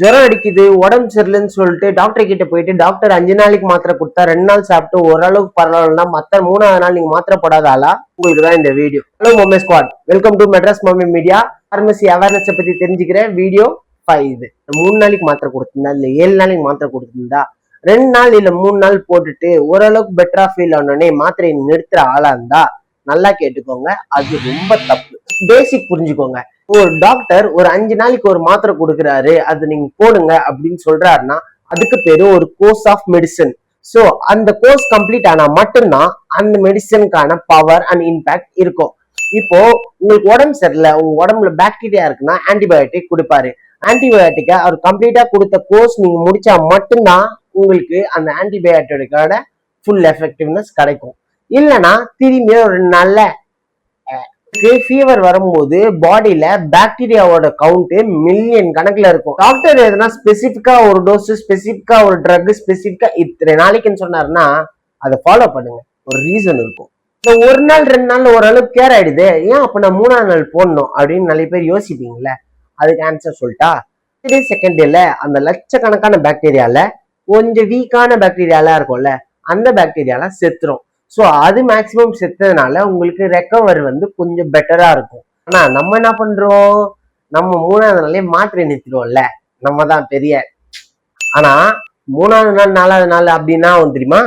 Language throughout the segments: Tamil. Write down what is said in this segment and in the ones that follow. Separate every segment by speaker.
Speaker 1: ஜுரம் அடிக்குது உடம்பு சரியில்லைன்னு சொல்லிட்டு டாக்டர் கிட்ட போயிட்டு டாக்டர் 5 நாளைக்கு மாத்திரை கொடுத்தா 2 நாள் சாப்பிட்டு ஓரளவுக்கு பரவாயில்லன்னா மத்த 3ஆவது நாள் நீங்க மாத்திரை போடாத ஆளா? உங்களுக்கு தான் இந்த video. Hello mummy squad, welcome to Madras mummy media. Pharmacy awareness பத்தி தெரிஞ்சுக்கிற வீடியோ 5 இது. 3 நாளைக்கு மாத்திரை கொடுத்திருந்தா இல்ல 7 நாளைக்கு மாத்திரை கொடுத்திருந்தா 2 நாள் இல்ல 3 நாள் போட்டுட்டு ஓரளவுக்கு பெட்டரா ஃபீல் ஆனோடனே மாத்திரையை நிறுத்துற ஆளா இருந்தா நல்லா கேட்டுக்கோங்க, அது ரொம்ப தப்பு. பேசிக் புரிஞ்சுக்கோங்க. ஒரு டாக்டர் ஒரு 5 நாளைக்கு ஒரு மாத்திரை கொடுக்குறாரு, அது நீங்க போடுங்க அப்படின்னு சொல்றாருன்னா அதுக்கு பேரு ஒரு கோர்ஸ் ஆஃப் மெடிசன். சோ அந்த கோர்ஸ் கம்ப்ளீட் ஆனா மட்டும்தான் அந்த மெடிசனுக்கான பவர் அண்ட் இம்பாக்ட் இருக்கும். இப்போ உங்களுக்கு உடம்பு சரியில்லை, உங்க உடம்புல பாக்டீரியா இருக்குன்னா ஆன்டிபயோட்டிக் கொடுப்பாரு. ஆன்டிபயோட்டிக்கை அவர் கம்ப்ளீட்டா கொடுத்த கோர்ஸ் நீங்க முடிச்சா மட்டும்தான் உங்களுக்கு அந்த ஆன்டிபயோட்டிக்கோட ஃபுல் எஃபெக்டிவ்னஸ் கிடைக்கும். இல்லைன்னா திரும்பி ஒரு நல்ல ஃபீவர் வரும்போது பாடியில பாக்டீரியாவோட கவுண்ட் மில்லியன் கணக்குல இருக்கும். டாக்டர் எதுனா ஸ்பெசிபிக்கா ஒரு டோஸ், ஸ்பெசிபிக்கா ஒரு ட்ரக், ஸ்பெசிபிக்கா இத்தனை நாளைக்குன்னு சொன்னாருன்னா அதை ஃபாலோ பண்ணுங்க. ஒரு ரீசன் இருக்கும். ஒரு நாள் 2 நாள் ஓரளவுக்கு கேர் ஆயிடுது, ஏன் அப்ப நான் 3ஆவது நாள் போடணும் அப்படின்னு நிறைய பேர் யோசிப்பீங்களே. அதுக்கு ஆன்சர் சொல்லிட்டா, 3 செகண்ட் டேல அந்த லட்சக்கணக்கான பாக்டீரியால கொஞ்சம் வீக்கான பாக்டீரியாலாம் இருக்கும்ல, அந்த பாக்டீரியாலாம் செத்துரும். ஸோ அது மேக்சிமம் செத்ததுனால உங்களுக்கு ரெக்கவர் கொஞ்சம் பெட்டரா இருக்கும். ஆனா நம்ம என்ன பண்றோம், நம்ம 3ஆவது நாளே மாத்திரை நிறுத்திடுவோம்ல, நம்ம தான் பெரிய. ஆனா 3ஆவது நாள் 4ஆவது நாள் அப்படின்னா தெரியுமா,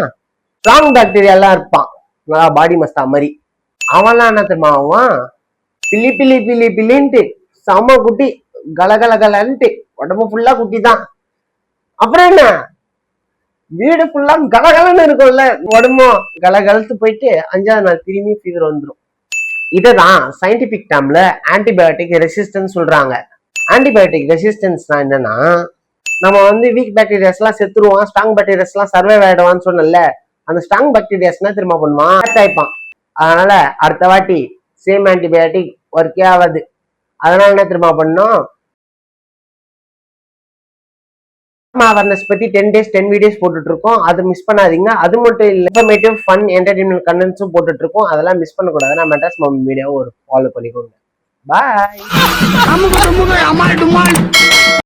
Speaker 1: ஸ்ட்ராங் பாக்டீரியா எல்லாம் இருப்பான் நல்லா பாடி மஸ்தா மாதிரி. அவன்லாம் என்ன தெரியுமா ஆவான், பில்லி பில்லி பில்லி பில்லின்ட்டு செம குட்டி, கலகலகலன்ட்டு உடம்பு ஃபுல்லா குட்டி தான். அப்புறம் என்ன, வீடு ஃபுல்லா கலகலன்னு இருக்கும்ல, உடம்பும் கலகலத்து போயிட்டு 5ஆவது நாள் திரும்பி ஃபீவர் வந்துடும். இததான் சயின்டிபிக் டேர்ம்ல ஆன்டிபயோட்டிக் ரெசிஸ்டன்ஸ் சொல்றாங்க. ஆன்டிபயோட்டிக் ரெசிஸ்டன்ஸ்னா என்னன்னா, நம்ம வீக் பாக்டீரியாஸ் எல்லாம் செத்துருவோம், ஸ்ட்ராங் பாக்டீரியாஸ் எல்லாம் சர்வைவ் ஆயிடுவான்னு சொன்னல, அந்த ஸ்ட்ராங் பாக்டீரியாஸ் என்ன திரும்ப பண்ணுவான், ஆயிப்பான். அதனால அடுத்த வாட்டி சேம் ஆன்டிபயோட்டிக் ஒர்க்கே ஆகாது. அதனால என்ன திரும்ப பண்ணோம், அவேர்னஸ் பத்தி 10 days 10 வீடியோஸ் போட்டுட்டு இருக்கோம், அது மிஸ் பண்ணாதீங்க. அது மட்டும் இல்ல, இன்ஃபர்மேட்டிவ் ஃபன் என்டர்டைன்மெண்ட் கண்டென்ட்ஸும் போட்டுட்டு இருக்கோம், அதெல்லாம் மிஸ் பண்ணக்கூடாதுன்னா மெட்ராஸ் மம்மி மீடியாவை ஒரு ஃபாலோ பண்ணிக்கோங்க. பாய்.